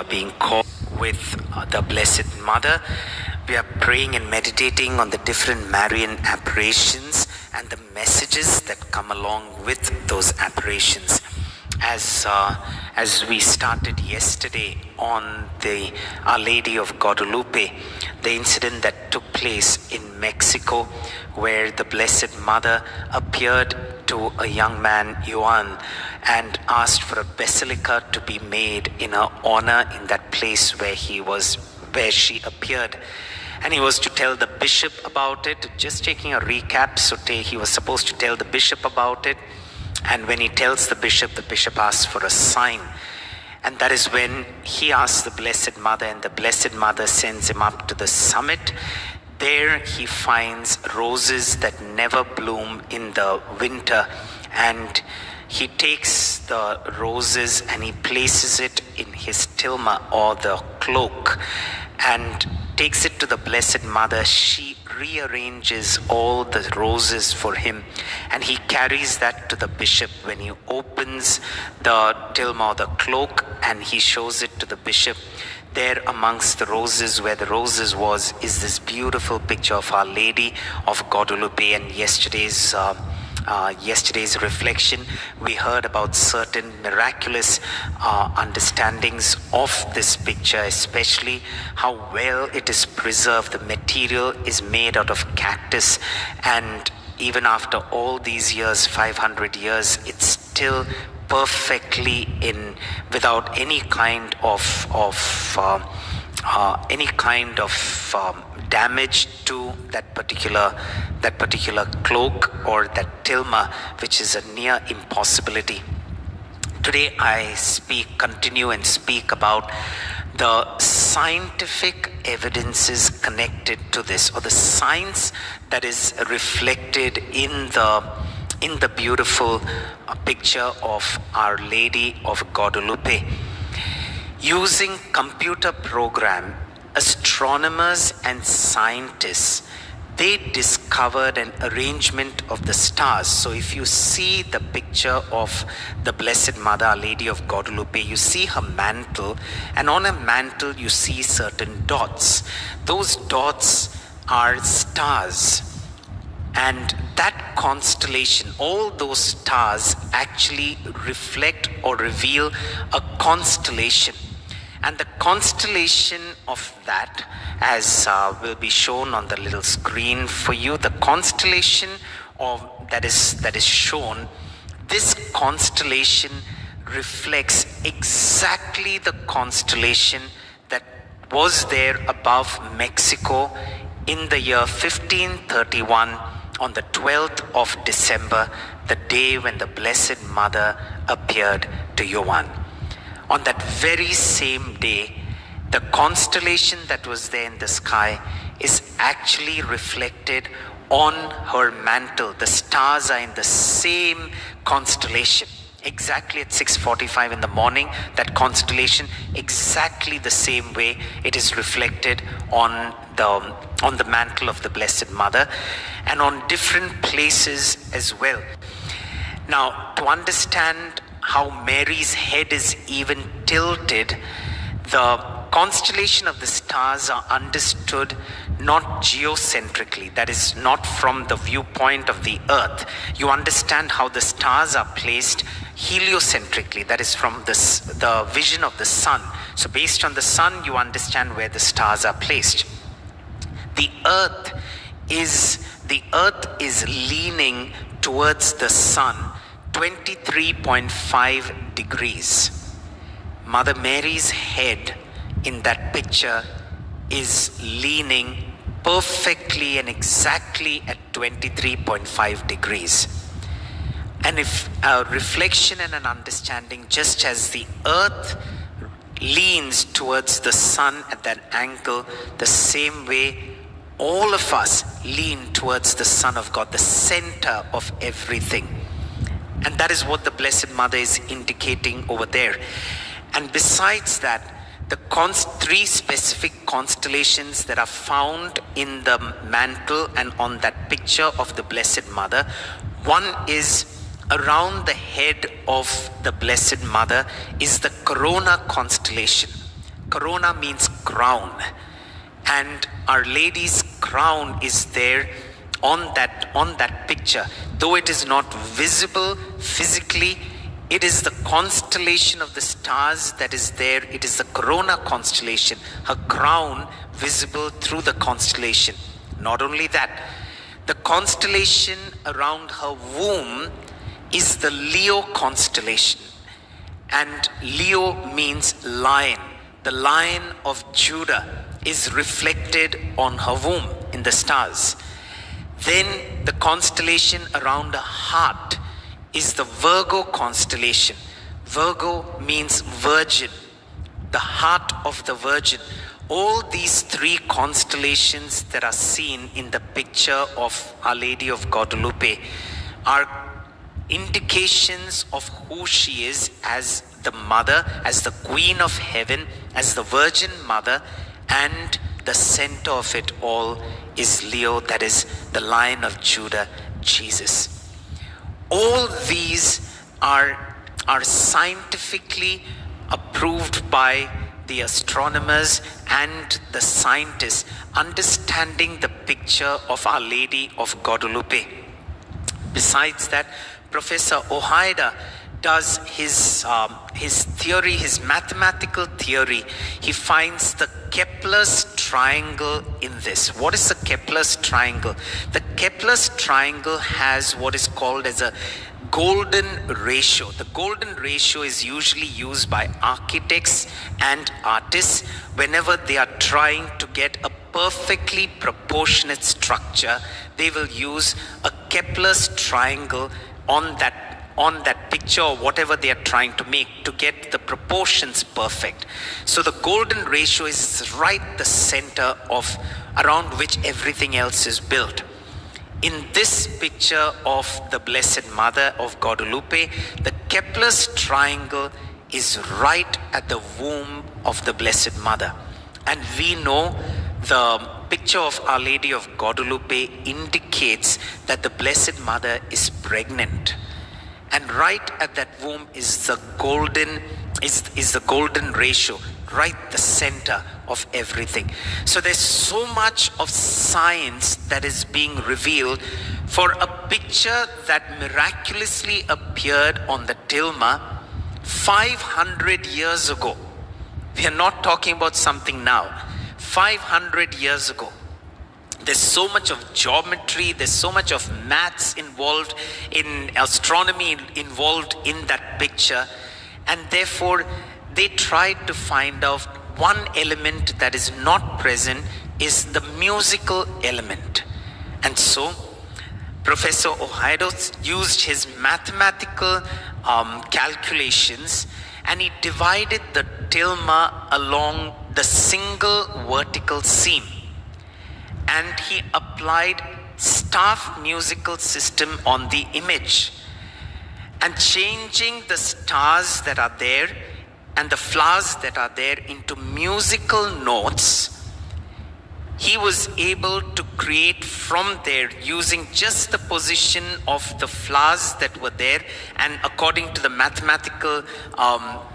are being called with the Blessed Mother. We are praying and meditating on the different Marian apparitions and the messages that come along with those apparitions. As we started yesterday on the Our Lady of Guadalupe, the incident that took place in Mexico, where the Blessed Mother appeared to a young man, Juan, and asked for a basilica to be made in her honor in that place where she appeared. And he was to tell the bishop about it. Just taking a recap, so he was supposed to tell the bishop about it. And when he tells the bishop asks for a sign. And that is when he asks the Blessed Mother, and the Blessed Mother sends him up to the summit. There he finds roses that never bloom in the winter, and he takes the roses and he places it in his tilma, or the cloak, and takes it to the Blessed Mother. She rearranges all the roses for him, and he carries that to the bishop. When he opens the tilma, or the cloak, and he shows it to the bishop, there amongst the roses, where the roses was, is this beautiful picture of Our Lady of Guadalupe. And yesterday's reflection, we heard about certain miraculous understandings of this picture, especially how well it is preserved. The material is made out of cactus, and even after all these years, 500 years, it's still perfectly without any kind of damage to that particular cloak or that tilma, which is a near impossibility. Today I continue and speak about the scientific evidences connected to this, or the science that is reflected in the beautiful picture of Our Lady of Guadalupe. Using computer program, astronomers and scientists, they discovered an arrangement of the stars. So if you see the picture of the Blessed Mother, Our Lady of Guadalupe, you see her mantle, and on a mantle you see certain dots. Those dots are stars. And that constellation, all those stars actually reflect or reveal a constellation. And the constellation of that, as will be shown on the little screen for you, the constellation that is shown, this constellation reflects exactly the constellation that was there above Mexico in the year 1531, on the 12th of December, the day when the Blessed Mother appeared to Juan. On that very same day, the constellation that was there in the sky is actually reflected on her mantle. The stars are in the same constellation. Exactly at 6:45 in the morning, that constellation, exactly the same way it is reflected on the mantle of the Blessed Mother, and on different places as well. Now, to understand how Mary's head is even tilted, the constellation of the stars are understood not geocentrically, that is not from the viewpoint of the earth. You understand how the stars are placed heliocentrically, that is from the vision of the sun. So based on the sun, you understand where the stars are placed. The earth is leaning towards the sun 23.5 degrees. Mother Mary's head in that picture is leaning perfectly and exactly at 23.5 degrees. And if a reflection and an understanding, just as the earth leans towards the sun at that angle, the same way all of us lean towards the Son of God, the center of everything. And that is what the Blessed Mother is indicating over there. And besides that, the three specific constellations that are found in the mantle and on that picture of the Blessed Mother, one is Around the head of the Blessed Mother is the Corona constellation. Corona means crown, and Our Lady's crown is there on that picture. Though it is not visible physically, it is the constellation of the stars that is there. It is the Corona constellation, her crown visible through the constellation. Not only that, the constellation around her womb is the Leo constellation. And Leo means lion. The Lion of Judah is reflected on her womb in the stars. Then the constellation around her heart is the Virgo constellation. Virgo means virgin, the heart of the virgin. All these three constellations that are seen in the picture of Our Lady of Guadalupe are indications of who she is as the mother, as the Queen of Heaven, as the Virgin Mother, and the center of it all is Leo, that is the Lion of Judah, Jesus. All these are scientifically approved by the astronomers and the scientists, understanding the picture of Our Lady of Guadalupe. Besides that, Professor Ojeda does his theory, his mathematical theory. He finds the Kepler's triangle in this. What is the Kepler's triangle? The Kepler's triangle has what is called as a golden ratio. The golden ratio is usually used by architects and artists whenever they are trying to get a perfectly proportionate structure. They will use a Kepler's triangle on that picture or whatever they are trying to make to get the proportions perfect. So the golden ratio is right the center of around which everything else is built. In this picture of the Blessed Mother of Guadalupe, the Kepler's triangle is right at the womb of the Blessed Mother. And we know the picture of Our Lady of Guadalupe indicates that the Blessed Mother is pregnant. And right at that womb is the golden ratio, right the center of everything. So there's so much of science that is being revealed for a picture that miraculously appeared on the tilma 500 years ago. We are not talking about something now. 500 years ago. There's so much of geometry, there's so much of maths involved, in astronomy involved in that picture, and therefore they tried to find out one element that is not present is the musical element. And so Professor Ojeda used his mathematical calculations, and he divided the tilma along the single vertical seam. And he applied staff musical system on the image, and changing the stars that are there and the flowers that are there into musical notes. He was able to create from there using just the position of the flowers that were there, and according to the mathematical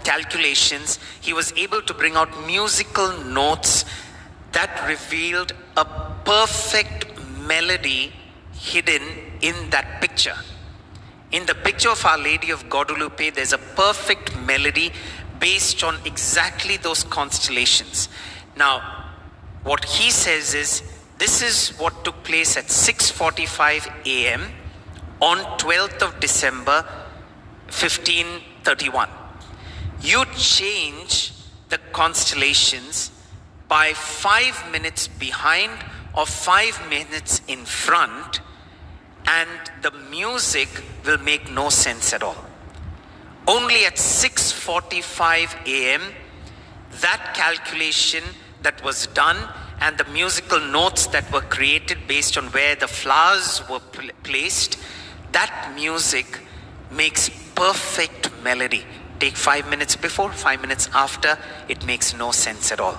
calculations, he was able to bring out musical notes that revealed a perfect melody hidden in that picture. In the picture of Our Lady of Guadalupe, there's a perfect melody based on exactly those constellations. Now, what he says is, this is what took place at 6:45 a.m. on 12th of December, 1531. You change the constellations by 5 minutes behind or 5 minutes in front, and the music will make no sense at all. Only at 6:45 a.m. that calculation that was done and the musical notes that were created based on where the flowers were placed, that music makes perfect melody. Take 5 minutes before, 5 minutes after, it makes no sense at all.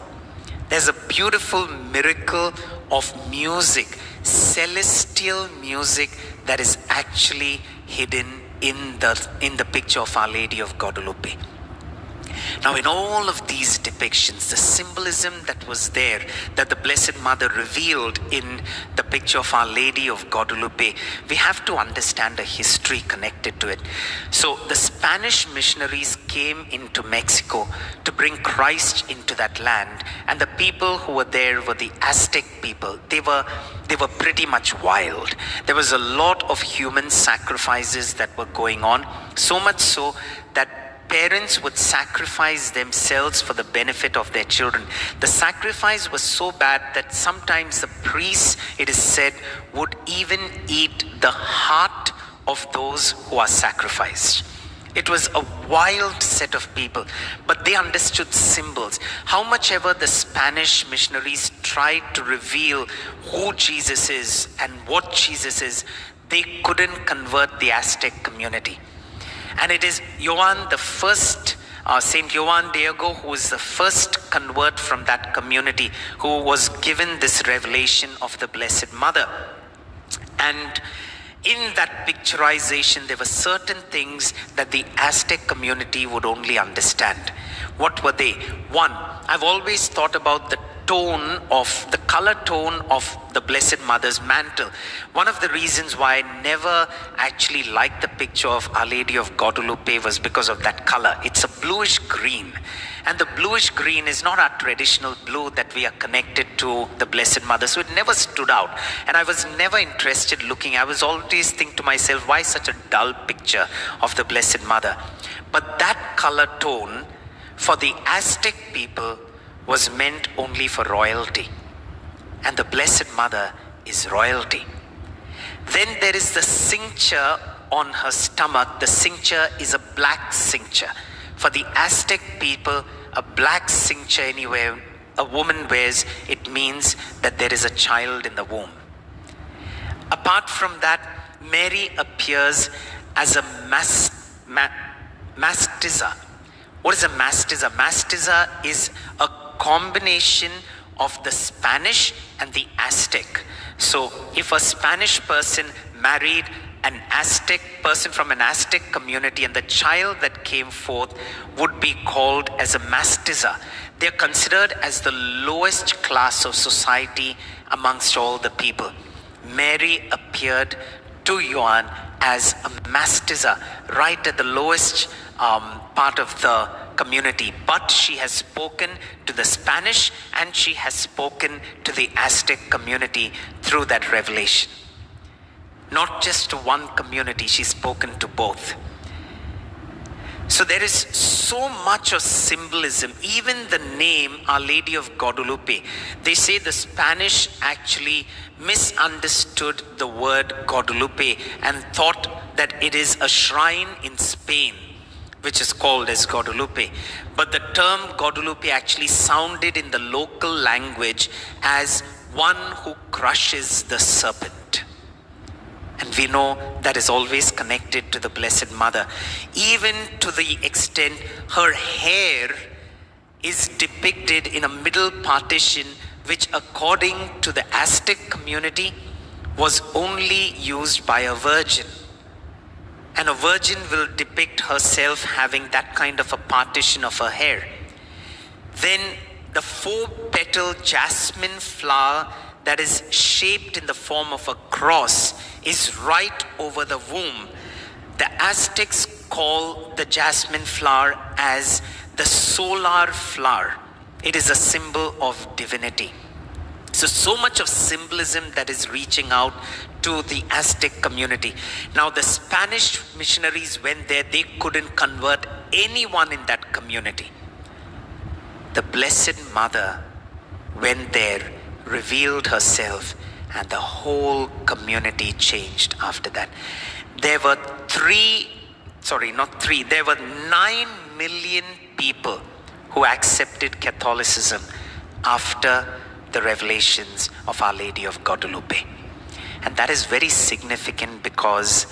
There's a beautiful miracle of music, celestial music, that is actually hidden in the picture of Our Lady of Guadalupe. Now, in all of these depictions, the symbolism that was there, that the Blessed Mother revealed in the picture of Our Lady of Guadalupe, we have to understand a history connected to it. So, the Spanish missionaries came into Mexico to bring Christ into that land, and the people who were there were the Aztec people. They were pretty much wild. There was a lot of human sacrifices that were going on, so much so that parents would sacrifice themselves for the benefit of their children. The sacrifice was so bad that sometimes the priests, it is said, would even eat the heart of those who are sacrificed. It was a wild set of people, but they understood symbols. How much ever the Spanish missionaries tried to reveal who Jesus is and what Jesus is, they couldn't convert the Aztec community. And it is Juan, the first, Saint Juan Diego, who is the first convert from that community, who was given this revelation of the Blessed Mother. And in that picturization, there were certain things that the Aztec community would only understand. What were they? One, I've always thought about the color tone of the Blessed Mother's mantle. One of the reasons why I never actually liked the picture of Our Lady of Guadalupe was because of that color. It's a bluish green. And the bluish green is not our traditional blue that we are connected to the Blessed Mother. So it never stood out. And I was never interested looking. I was always thinking to myself, why such a dull picture of the Blessed Mother? But that color tone for the Aztec people was meant only for royalty. And the Blessed Mother is royalty. Then there is the cincture on her stomach. The cincture is a black cincture. For the Aztec people, a black cincture anywhere a woman wears, it means that there is a child in the womb. Apart from that, Mary appears as a mastiza. What is a mastiza? Mastiza is a combination of the Spanish and the Aztec. So if a Spanish person married an Aztec person from an Aztec community, and the child that came forth would be called as a mastiza. They're considered as the lowest class of society amongst all the people. Mary appeared to Juan as a mastiza, right at the lowest part of the community, but she has spoken to the Spanish and she has spoken to the Aztec community through that revelation. Not just to one community, she's spoken to both. So there is so much of symbolism. Even the name Our Lady of Guadalupe, they say the Spanish actually misunderstood the word Guadalupe and thought that it is a shrine in Spain, which is called as Guadalupe. But the term Guadalupe actually sounded in the local language as one who crushes the serpent. And we know that is always connected to the Blessed Mother. Even to the extent her hair is depicted in a middle partition, which according to the Aztec community was only used by a virgin. And a virgin will depict herself having that kind of a partition of her hair. Then the 4-petal jasmine flower that is shaped in the form of a cross is right over the womb. The Aztecs call the jasmine flower as the solar flower. It is a symbol of divinity. So much of symbolism that is reaching out to the Aztec community. Now the Spanish missionaries went there, they couldn't convert anyone in that community. The Blessed Mother went there, revealed herself, and the whole community changed after that. There were 9 million people who accepted Catholicism after the revelations of Our Lady of Guadalupe. And that is very significant because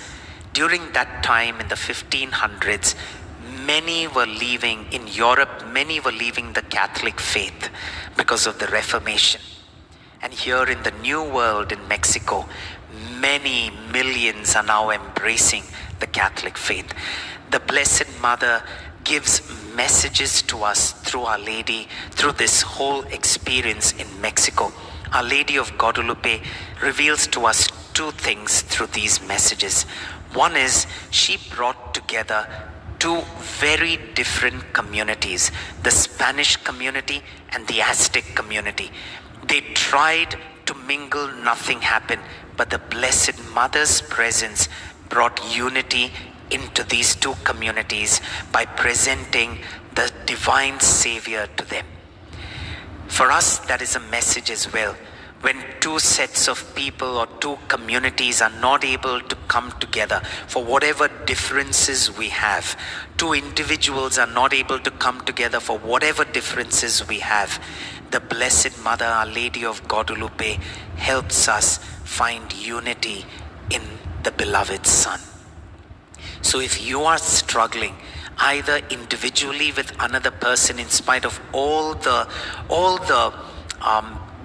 during that time in the 1500s, many were leaving in Europe, many were leaving the Catholic faith because of the Reformation. And here in the New World in Mexico, many millions are now embracing the Catholic faith. The Blessed Mother gives messages to us through Our Lady, through this whole experience in Mexico. Our Lady of Guadalupe reveals to us two things through these messages. One is she brought together two very different communities, the Spanish community and the Aztec community. They tried to mingle, nothing happened, but the Blessed Mother's presence brought unity into these two communities by presenting the divine Savior to them. For us, that is a message as well. When two sets of people or two communities are not able to come together for whatever differences we have, two individuals are not able to come together for whatever differences we have, the Blessed Mother, Our Lady of Guadalupe, helps us find unity in the beloved Son. So if you are struggling either individually with another person, in spite of all the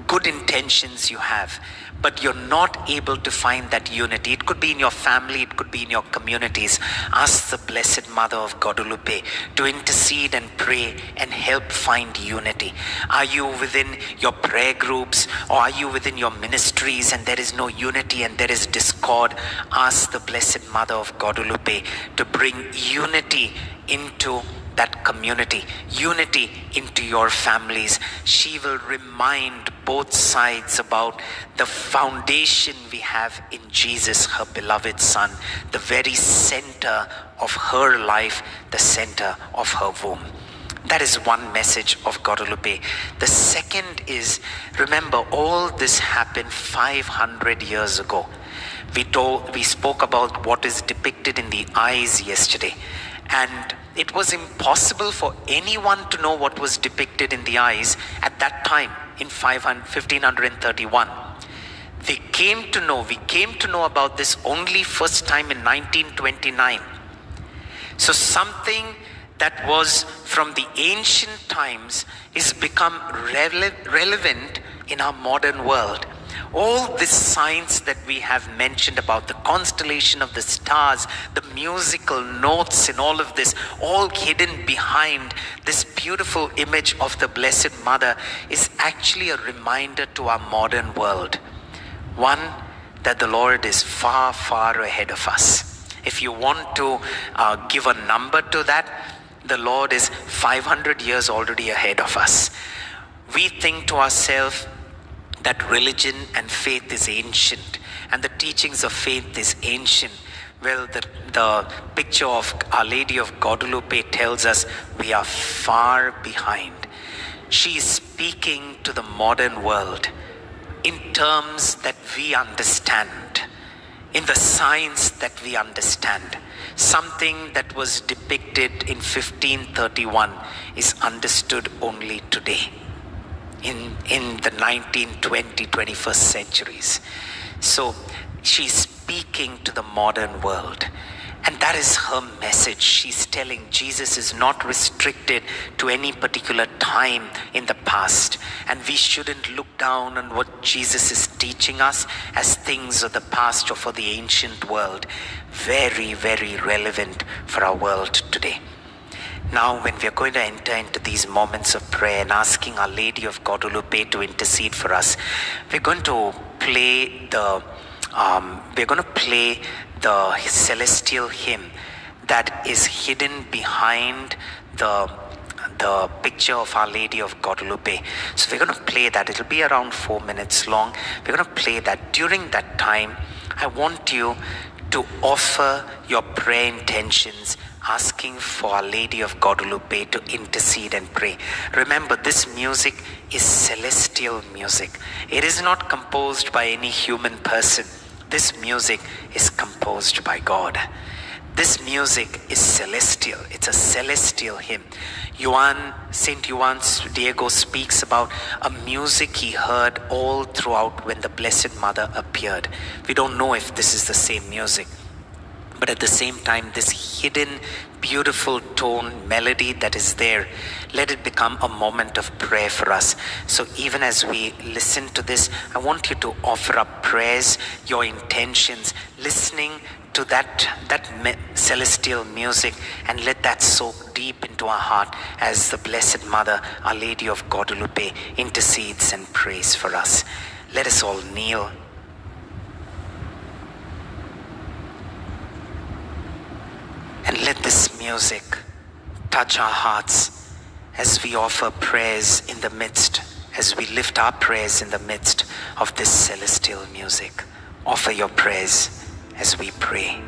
good intentions you have, but you're not able to find that unity, it could be in your family, it could be in your communities, ask the Blessed Mother of Guadalupe to intercede and pray and help find unity. Are you within your prayer groups, or are you within your ministries and there is no unity and there is discord? Ask the Blessed Mother of Guadalupe to bring unity into that community, unity into your families. She will remind both sides about the foundation we have in Jesus, her beloved Son, the very center of her life, the center of her womb. That is one message of Guadalupe. The second is, remember, all this happened 500 years ago. We spoke about what is depicted in the eyes yesterday, and it was impossible for anyone to know what was depicted in the eyes at that time in 1531. We came to know about this only first time in 1929. So something that was from the ancient times is become relevant in our modern world. All this science that we have mentioned about the constellation of the stars, the musical notes and all of this, all hidden behind this beautiful image of the Blessed Mother, is actually a reminder to our modern world. One, that the Lord is far, far ahead of us. If you want to give a number to that, the Lord is 500 years already ahead of us. We think to ourselves that religion and faith is ancient and the teachings of faith is ancient. Well, the picture of Our Lady of Guadalupe tells us we are far behind. She is speaking to the modern world in terms that we understand, in the science that we understand. Something that was depicted in 1531 is understood only today, in the 19, 20, 21st centuries. So she's speaking to the modern world, and that is her message. She's telling Jesus is not restricted to any particular time in the past, and we shouldn't look down on what Jesus is teaching us as things of the past or for the ancient world. Very, very relevant for our world today. Now, when we are going to enter into these moments of prayer and asking Our Lady of Guadalupe to intercede for us, we're going to play the celestial hymn that is hidden behind the picture of Our Lady of Guadalupe. So we're going to play that. It'll be around 4 minutes long. We're going to play that. During that time, I want you to offer your prayer intentions, asking for Our Lady of Guadalupe to intercede and pray. Remember, this music is celestial music. It is not composed by any human person. This music is composed by God. This music is celestial. It's a celestial hymn. Saint Juan Diego speaks about a music he heard all throughout when the Blessed Mother appeared. We don't know if this is the same music, but at the same time, this hidden, beautiful tone, melody that is there, let it become a moment of prayer for us. So even as we listen to this, I want you to offer up prayers, your intentions, listening to that celestial music, and let that soak deep into our heart as the Blessed Mother, Our Lady of Guadalupe, intercedes and prays for us. Let us all kneel. And let this music touch our hearts as we offer prayers in the midst, as we lift our prayers in the midst of this celestial music. Offer your prayers as we pray.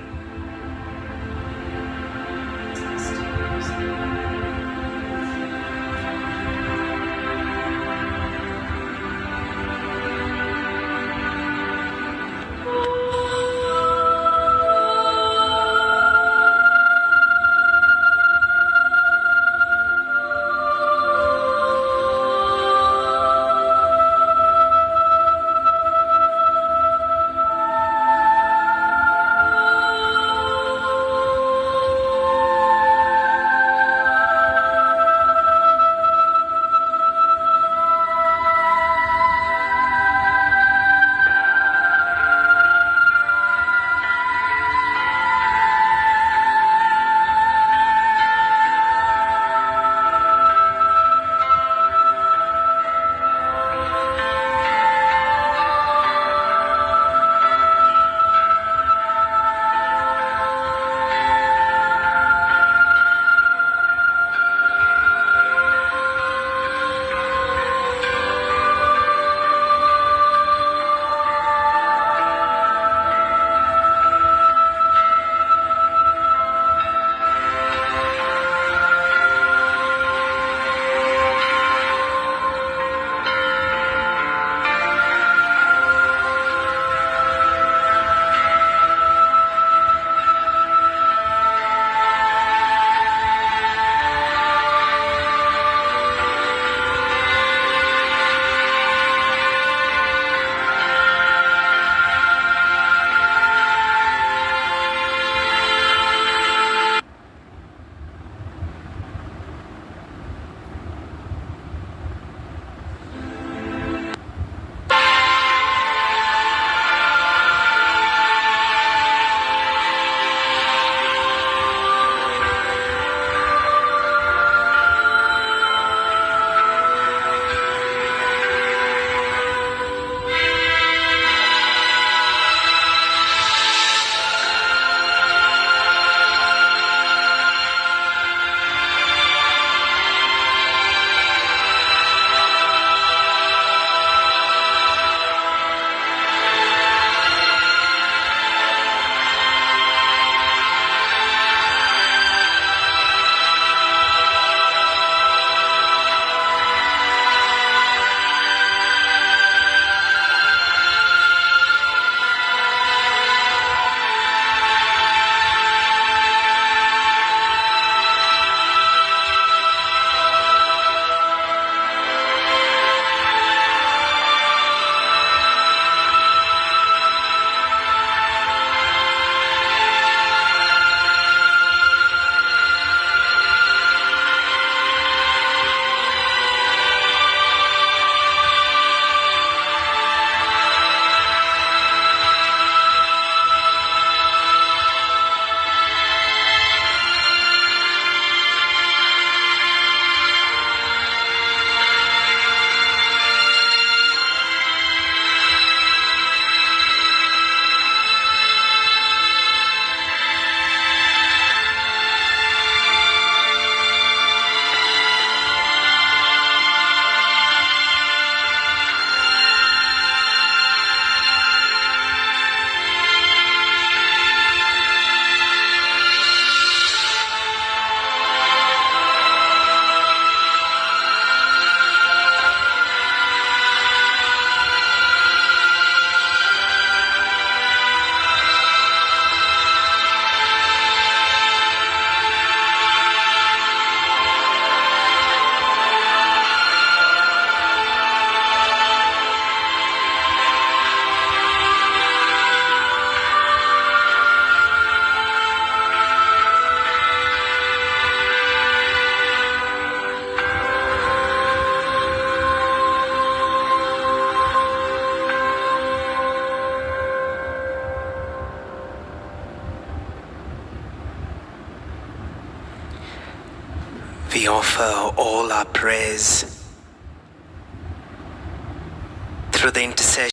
We offer all our prayers through the intercession